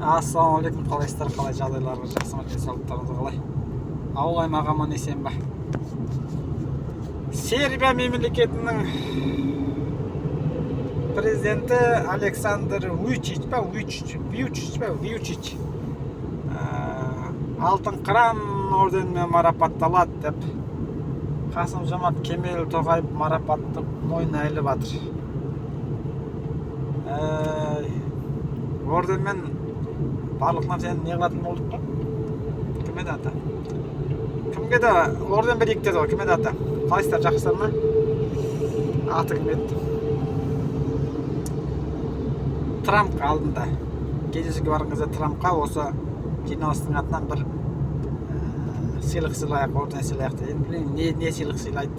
Ассалаумағалейкум, қалайсыздар, қалай жағдайларыңыз жақсы ма, денсаулықтарыңыз қалай? Ауыл аймақ аман есен бе? Сербия мемлекетінің президенті Александр Вучич алтын қыран орденімен марапатталады деп Қасым Жомарт Кемел Тоқаев марапатты мойнына іліп жатыр. Орденмен барлық нәрсені не қылатын болдық қой? Кім еді ата? Кімге де орден берейік деді ғой, кім еді ата? Қалайсыздар, жақсылар ма? Аты кім еді? Трамп алдында. Кездесуге барған кезде Трампқа осы жиналыстың атынан бір сыйлық сыйлайық, орден сыйлайық деді. Енді білмеймін, не сыйлық сыйлайды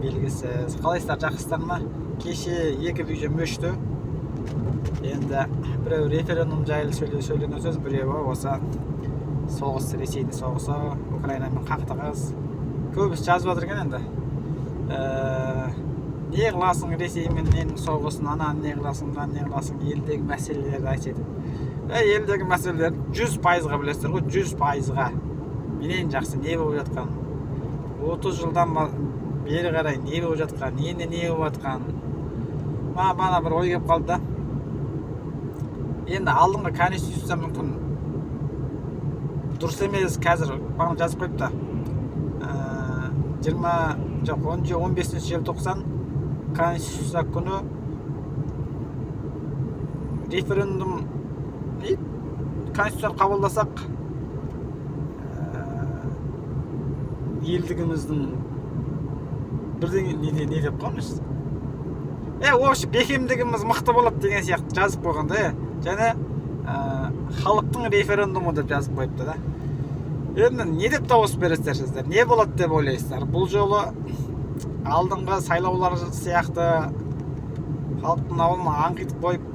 белгісіз. Қалайсыздар, жақсылар ма? Кеше екі видео өшті. Енді біреу референдум жайлы сөйлеген сөз, біреуі осы соғыс, Ресейдің соғысы, Украинамен қақтығыс. Көбісі жазып жатыр екен енді. Не қыласың Ресеймен ненің соғысын, ананы не қыласың, не қыласың, елдегі мәселелерді айтады. Елдегі мәселелер 100%-ға білесіздер ғой, 100%-ға. Менен жақсы не болып жатқан? 30 жылдан бері қарай не болып жатқан? Енді не болып жатқан? Бана бір ой келіп қалды да. Енді алдыңғы конституция мүмкін дұрыс емес, қазір баған жазып қойыпты. 15 желтоқсан конституция күні референдум конституция қабылдасақ елдігіміздің бірдеңе не деп қалмыз? Осы бекемдігіміз мықты болады деген сияқты жазып қойғанда, және халықтың референдумы деп жазып қойыпты да. Енді не деп дауыс бересіздер сіздер? Не болады деп ойлайсыздар? Бұл жолы алдыңғы сайлаулар сияқты халықтың ауылын аңқитып қойып,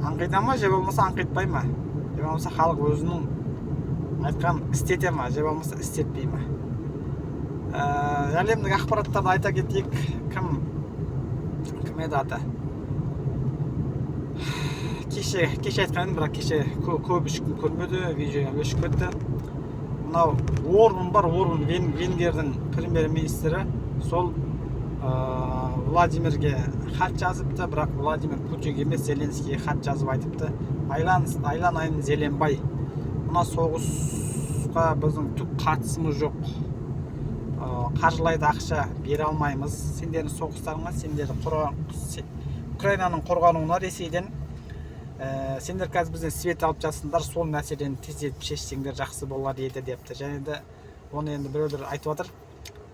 аңқита ма, же болмаса аңқитпай ма? Же болмаса халық өзінің айтқан істете ма, же болмаса істетпей ма? Әлемдік ақпараттарды айта кетейік. Кім еді аты? Кеше айтқан, бірақ кеше көп ешкім көрмеді, видео өшіп кетті. Мынау Орбан бар, Орбан Венгердің премьер-министрі, сол Владимирге хат жазыпты, бірақ Владимир Путинге емес, Зеленскийге хат жазып айтыпты. Айланайын Зеленбай, мына соғысқа біздің түк қатысымыз жоқ. Қаржылайды ақша бере алмаймыз. Сендердің соғыстарыңа, сендердің Украинаның қорғануына Ресейден сендер қазір бізден свет алып жатсыңдар, сол мәселені тездетіп шешсеңдер жақсы болар еді депті. Және де оны енді біреулер айтып жатыр,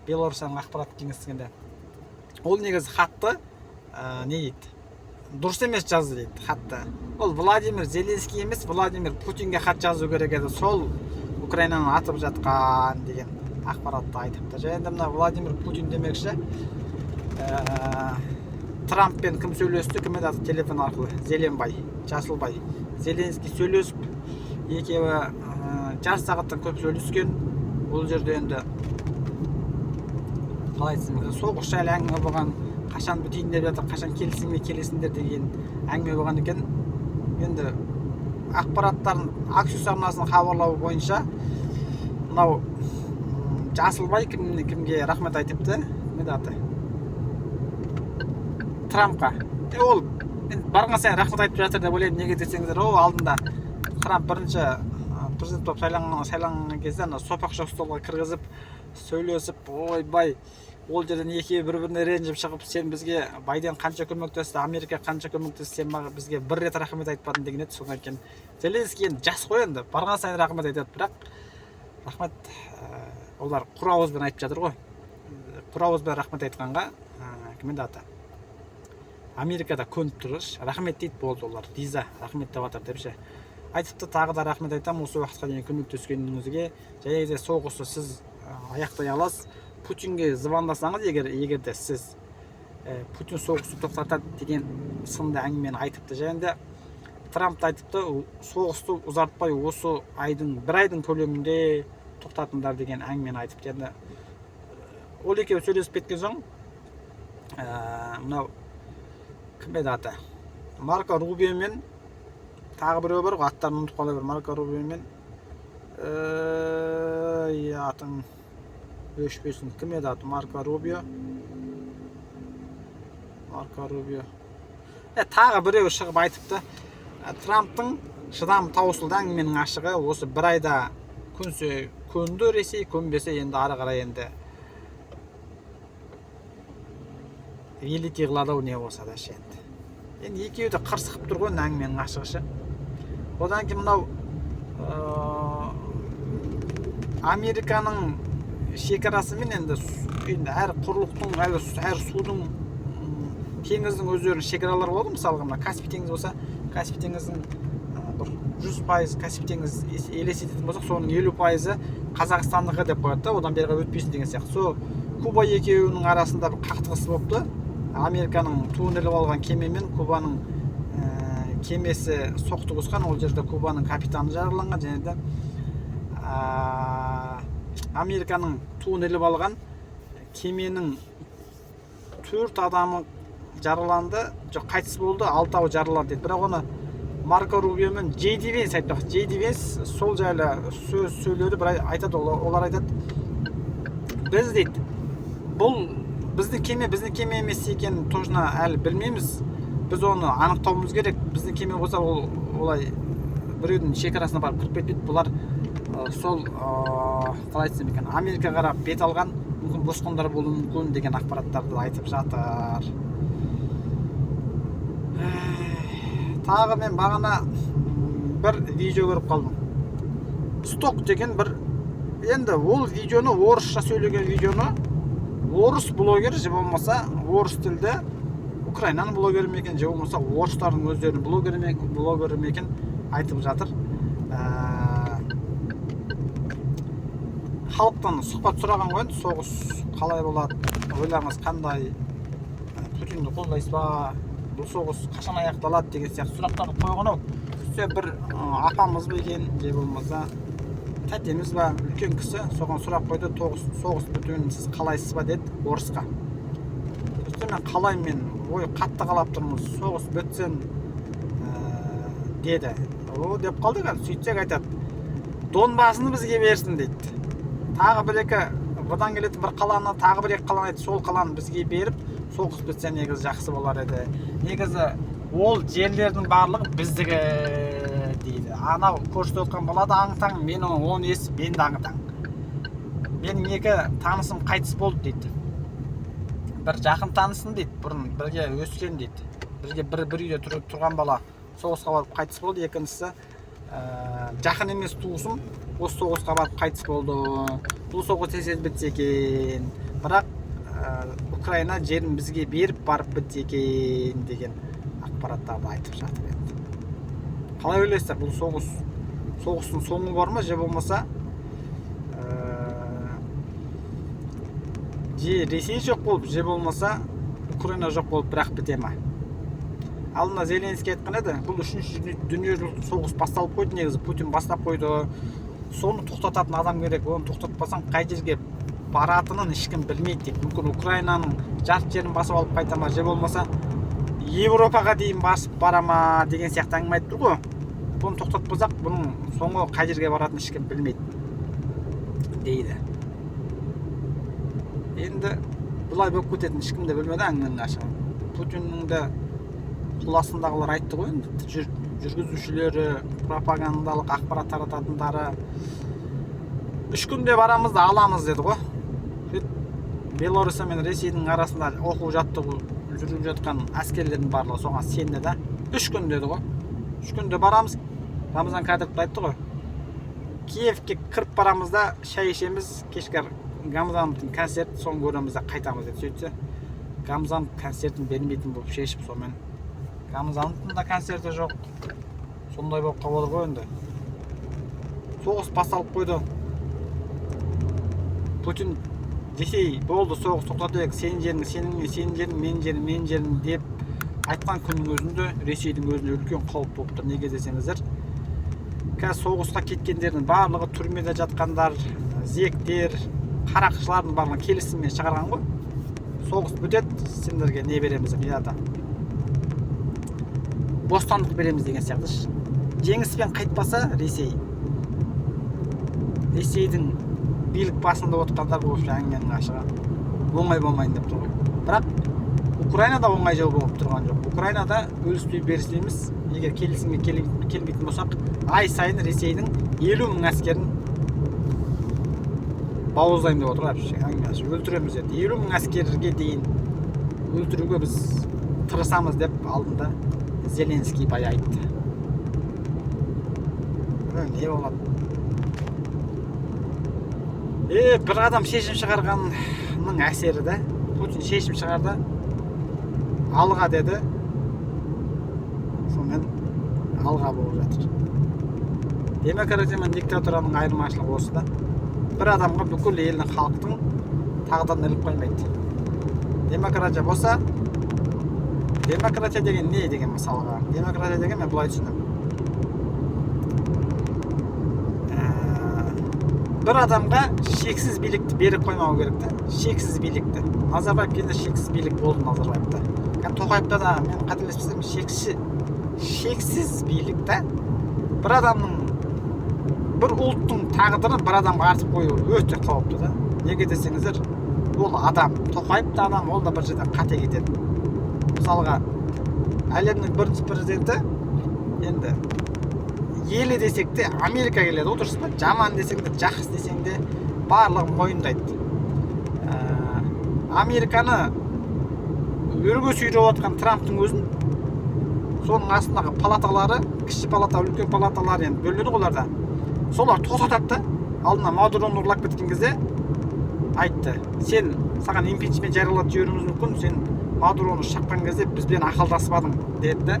Белорусияның ақпарат кеңістігінде. Ол негізі хатты не дейді? Дұрыс емес жазды дейді хатты. Ол Владимир Зеленский емес, Владимир Путинге хат жазу керек еді. Сол Украинаны атып жатқан деген ақпаратты айтыпты. Және де мына Владимир Путин демекші Трамппен кім сөйлесті, кім еді телефон арқылы? Зеленбай, Жасылбай. Зеленский сөйлесіп, екеуі жарты сағаттан көп сөйлескен. Ол жерде енді қалай айтсам екен, соғыс жайлы әңгіме болған, қашан бітейін деп жатыр, қашан келесіңдер деген әңгіме болған екен. Енді ақпараттарын Axios арнасының хабарлауы бойынша мынау Жасылбай кімге рахмет айтыпты? Кім еді аты? Трампқа. Ол барған сайын рахмет айтып жатыр деп ойлаймын. Неге десеңіздер, алдында Трамп бірінші президент болып сайланған кезде сопақша столға кіргізіп, сөйлесіп, ойбай, ол жерден екеуі бір-біріне ренжіп шығып, сен бізге Байден қанша көмектесті, Америка қанша көмектесті, сен бізге бір рет рахмет айтпадың деген еді. Содан кейін Зеленский енді жас қой, енді барған сайын рахмет айтады, бірақ рахмет олар құр ауызбен айтып жатыр ғой. Құр ауызбен рахмет айтқанға кім еді аты? Америкада көніп тұрыш, рахмет дейді, болды олар. Риза, рахмет деп жатыр депші. Айтыпты, тағы да рахмет айтам, осы уақытқа дейін көмектескеніңізге. Және де соғысты сіз аяқтай аласыз. Путинге звондасаңыз, егер де сіз Путин соғысты тоқтатады деген сынды әңгімені айтыпты. Және де Трамп айтыпты, соғысты ұзартпай осы бір айдың көлемінде тоқтатыңдар деген әңгімені айтыпты. Енді ол екеуі сөйлесіп кеткен соң, мынау кім еді аты? Марко Рубио мен тағы біреу бар ғой, аттарын ұмытып қалай, бір Марко Рубио мен атың өшпесін, кім еді аты? Марко Рубио. Тағы біреу шығып айтыпты, Трамптың шыдамы таусылды әңгіменің ашығы, осы бір айда көнсе көнді Ресей, көнбесе енді ары қарай енді великий қылады не болса да ше. Енді екеуі де қырсығып тұр ғой әңгіменің ашығы ше. Одан кейін мынау Американың шекарасымен енді әр құрлықтың, әр судың, теңіздің өздерінің шекаралары болады. Мысалға мына Каспий теңізі болса, Каспий теңізінің бір 100% Каспий теңіз елестететін болсақ, соның 50%-ы Қазақстандығы деп қояды да, одан бері өтпесін деген сияқты. Сол Куба екеуінің арасында бір қақтығыс болыпты. Американың туын іліп алған кеме мен Кубаның кемесі соқтығысқан. Ол жерде Кубаның капитаны жараланған, және де Американың туын іліп алған кеменің 4 адамы жараланды, жоқ қайтыс болды, 6-ауы жараланды дейді. Бірақ оны Марко Рубио мен Джей Ди Венс айтпақ. Джей Ди Венс сол жайлы сөз сөйледі, бір айтады, олар айтады, біз дейді, бұл біздің кеме емес екенін точно әлі білмейміз. Біз оны анықтауымыз керек. Біздің кеме болса, олай біреудің шекарасына барып кіріп кетпейді. Бұлар сол қалай айтсам екен, Америкаға қарап бет алған, мүмкін босқындар болуы мүмкін деген ақпараттарды айтып жатыр. Тағы мен бағана бір видео көріп қалдым. Сток деген бір, енді ол видеоны, орысша сөйлеген видеоны, орыс блогер, же болмаса орыс тілді Украинаның блогері мекен, же болмаса орыстардың өздерінің блогері мекен айтып жатыр. Халықтан сұхбат сұраған ғой, соғыс қалай болады, ойларыңыз қандай, Путинді қолдайсыз ба, бұл соғыс қашан аяқталады деген сияқты сұрақтарды қойған ау. Сөйтсе бір апамыз ба екен, же болмаса тәтеміз ба, үлкен кісі, соған сұрақ қойды, соғыс бітуін сіз қалайсыз ба деді орысқа. Сөйтсе мен қалаймын, ой қатты қалап тұрмыз, соғыс бітсін деді. О деп қалды екен. Сөйтсек айтады, Донбасын бізге берсін дейді. Тағы бір-екі бұдан келетін бір қаланы, тағы бір-екі қаланы айтты, сол қаланы бізге беріп, соғыс бітсе негізі жақсы болар еді. Негізі ол жерлердің барлығы біздігі дейді. Анау көрсетіп отқан балады аңтаң, мен оны естіп, мен де аңтаң. Менің екі танысым қайтыс болды дейді. Бір жақын танысым дейді, бұрын бірге өскен дейді. Бірге бір үйде тұрған бала соғысқа барып қайтыс болды. Екіншісі жақын емес туысым осы соғысқа барып қайтыс болды. Бұл соғыс тез бітсе екен, бірақ Украина жерін бізге беріп барып бітсе екен деген ақпараттарды айтып жатыр енді. Қалай ойлайсыздар, бұл соғыстың соңы бар ма, же болмаса же Ресей жоқ болып, же болмаса Украина жоқ болып бірақ біте ма? Алдында Зеленский айтқан еді, бұл 3-ші дүниежүзілік соғыс басталып қойды негізі, Путин бастап қойды. Соны тоқтататын адам керек. Оны тоқтатпасаң қай жерге баратынын ешкім білмейді дейді. Мүмкін Украинаның жарты жерін басып алып қайта ма, же болмаса Европаға дейін басып бара ма деген сияқты әңгіме айтып тұр ғой. Бұны тоқтатпасақ, бұның соңы қай жерге баратынын ешкім білмейді дейді. Енді бұлай болып кететінін ешкім де білмеді әңгіменің ашығы. Путиннің де құласындағылар айтты ғой, жүргізушілері, пропагандалық ақпарат тарататындары 3 күнде барамыз да аламыз деді ғой. Белоруссия мен Ресейдің арасында оқу жаттығу жүріп жатқан әскерлердің барлығы соған сенді да. 3 күн деді ғой. 3 күнде барамыз. Рамазан Кадыров айтты ғой. Киевке кіріп барамыз да шай ішеміз, кешке Гамзановтың концерт, соны көреміз да қайтамыз деді. Сөйтсе, Гамзанов концертін бермейтін болып шешіп, сонымен Гамзановтың да концерті жоқ. Сондай болып қалып отыр ғой енді. Соғыс басталып қойды. Путин Ресей болды, соғыс тоқтатайық, сенің жерің, сенің жерің, менің жерім деп айтқан күннің өзінде Ресейдің өзінде үлкен қауіп болып тұр. Неге десеңіздер, қазір соғысқа кеткендердің барлығы түрмеде жатқандар, зектер, қарақшылардың барлығы келісіммен шығарған ғой. Соғыс бітеді, сендерге не береміз, миллиарда бостандық береміз деген сияқты. жеңіспен қайтпаса Ресейдің билік басында отырғандар бұл әңгіменің ашығы оңай болмайын деп тұр ғой. Бірақ Украинада оңай жау болып тұрған жоқ. Украинада өліспей беріспейміз. Егер келісімге келмейтін болсақ, ай сайын Ресейдің 50 мың әскерін бауыздаймын деп отыр. Әңгімесі өлтіреміз деді. 50 мың әскерге дейін өлтіруге біз тырысамыз деп алдында Зеленский бай айтты. Не болады? Бір адам шешім шығарғанның әсері де, Путин шешім шығарды, алға деді, сонымен алға болып жатыр. Демократия мен диктатураның айырмашылығы осы да. Бір адамға бүкіл елдің халықтың тағдырын іліп қоймайды. Демократия болса, демократия деген не деген мысалға? Демократия деген мен былай түсіндім. Бір адамға шексіз билікті беріп қоймау керек та, шексіз билікті. Назарбаев кезде шексіз билік болды Назарбаевта. Тоқаевта да мен қателеспесем шексіз билікті. Бір адамның, бір ұлттың тағдырын бір адамға артып қою өте қауіпті да. Неге десеңіздер, ол адам, Тоқаев та адам, ол да бір жерден қате кетеді. Мысалға, әлемнің бірінші президенті енді елі десек те Америка келеді, дұрыс па? Жаман десең де, жақсы десең де барлығы мойындайды. Американы өрге сүйреп отқан Трамптың өзін соның астындағы палаталары, кіші палата, үлкен палаталар енді бөлінеді оларда. Солар тоқтатады. Алдына Мадуроны ұрлап кеткен кезде айтты: "Сен саған импичмент жариялап жіберуіміз мүмкін, сен Мадуроны шаққан кезде бізбен ақылдаспадың" деді.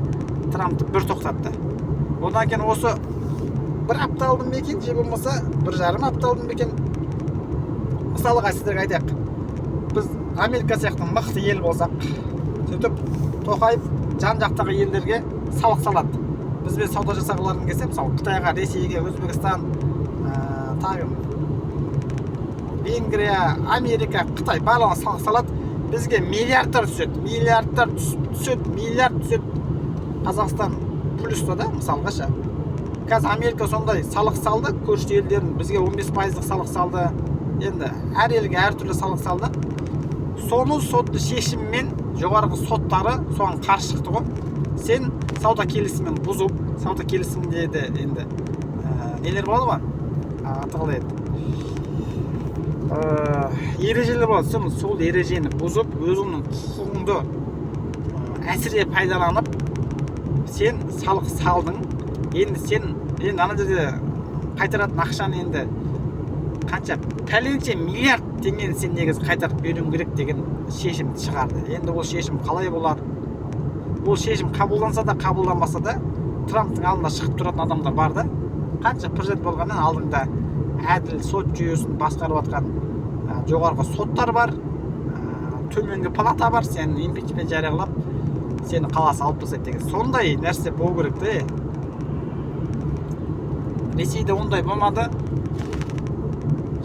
Трампты бір тоқтатты. Одан кейін осы бір апта алдым ба екен, же болмаса бір жарым апта алдым ба екен. Мысалға сіздерге айтайық, біз Америка сияқты мықты ел болсақ, сөйтіп Тоқаев жан-жақтағы елдерге салық салады. Бізбен сауда жасағыларын келсе, мысалы Қытайға, Ресейге, Өзбекстан, тағы Венгрия, Америка, Қытай барлығына салық салады. Бізге миллиардтар түседі, миллиард түседі. Қазақстан плюста да, мысалға ше. Қазір Америка сондай салық салды, көрші елдерін бізге 15% салық салды. Енді әр елге әр түрлі салық салды. Соны сотты шешіммен жоғарғы соттары соған қарсы шықты ғой. Сен сауда келісімін бұзып, сауда келісімінде де енді нелер болады ғой? Аталай еді. Ережелер болады. Сен сол ережені бұзып, өзіңнің құқығыңды әсіре пайдаланып, сен салық салдың. Енді сен ана жерде қайтаратын ақшаны енді қанша пәленше миллиард теңгені сен негізі қайтарып беруің керек деген шешім шығарды. Енді ол шешім қалай болады? Ол шешім қабылданса да, қабылданбаса да, Трамптың алдында шығып тұратын адамдар бар да. Қанша президент болғаннан алдыңда әділ сот жүйесін басқарып жатқан жоғарғы соттар бар, төменгі палата бар, сен импичмент жариялап, сені қаласы алып тастайды деген. Сондай нәрсе болу керек те. Ресейде ондай болмады.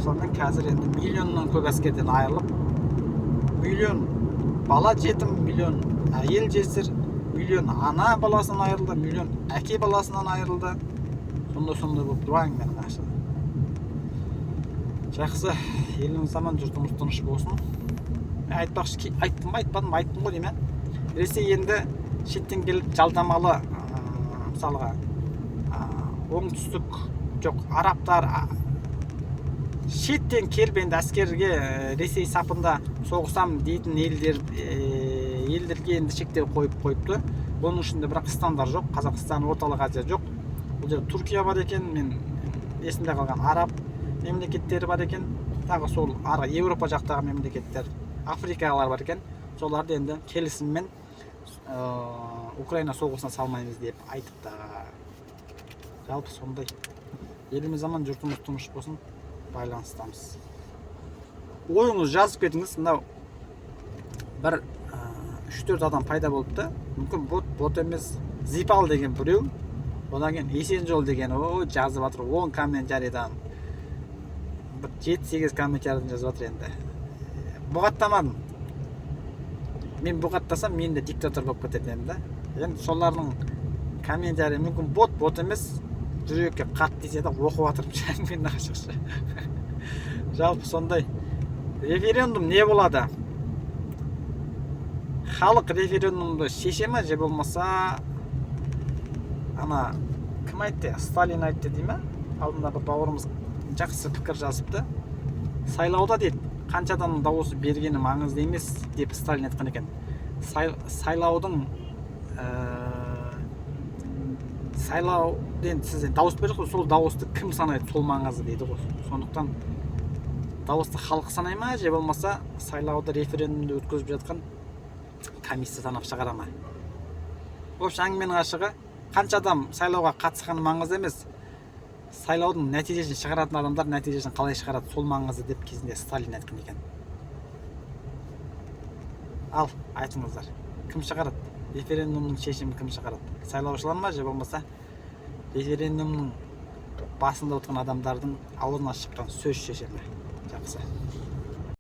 Сонымен қазір енді миллионнан көп әскерден айырылып, миллион бала жетім, миллион әйел жесір, миллион ана баласынан айырылды, миллион әке баласынан айырылды. Сондай болып тұрған менің ашығы. Жақсы, еліміз аман, жұртымыз тыныш болсын. Айтпақшы, айтпадым ғой деймін. Ресей енді шеттен келіп жалдамалы, мысалға оңтүстік жоқ, арабтар шеттен келіп енді әскерге Ресей сапында соғысам дейтін елдерге енді шектеу қойыпты. Оның ішінде бірақ Қырғызстандар жоқ, Қазақстан, Орталық Азия жоқ. Бұл жерде Түркия бар екен, мен есімде қалған араб мемлекеттері бар екен, тағы сол Еуропа жақтағы мемлекеттер, Африкалар бар екен. Соларды енді келісіммен Украина соғысына салмаймыз деп айтыпты. Жалпы сондай. Еліміз аман, жұртымыз тыныш болсын, байланыстамыз. Ойыңыз жазып кетіңіз. Мынау бір 3-4 адам пайда болыпты. Мүмкін бот емес, Зипал деген біреу. Одан кейін Есенжол деген жазып жатыр, 10 комментарийдан. Бір 7-8 комментарийдан жазып жатыр енді. Бұғаттамадым. Мен бұғаттасам, мен де диктатор болып кететін да. Енді солардың комментарий мүмкін бот емес, жүрекке қатты тисе де оқып жатырмын әңгімені ашықшы. Жалпы сондай. Референдум не болады? Халық референдумды шеше ме, же болмаса ана кім айтты? Сталин айтты дей ме? Алдында бір бауырымыз жақсы пікір жазыпты. Сайлауда дейді, қаншадан дауысы бергені маңызды емес деп Сталин айтқан екен. Сайлаудың сайлауден сіз дауыс бересіз ғой, сол дауысты кім санайды, сол маңызды дейді ғой. Сондықтан дауысты халық санай ма, же болмаса сайлауды референдумды өткізіп жатқан комиссия санап шығара ма? Вообще әңгіменің ашығы, қанша адам сайлауға қатысқаны маңызды емес, сайлаудың нәтижесін шығаратын адамдар нәтижесін қалай шығарады, сол маңызды деп кезінде Сталин айтқан екен. Ал, айтыңыздар, кім шығарады? Референдумның шешімін кім шығарады? Сайлаушылар ма, же болмаса референдумның басында отырған адамдардың аузынан шыққан сөз шеше ме? Жақсы.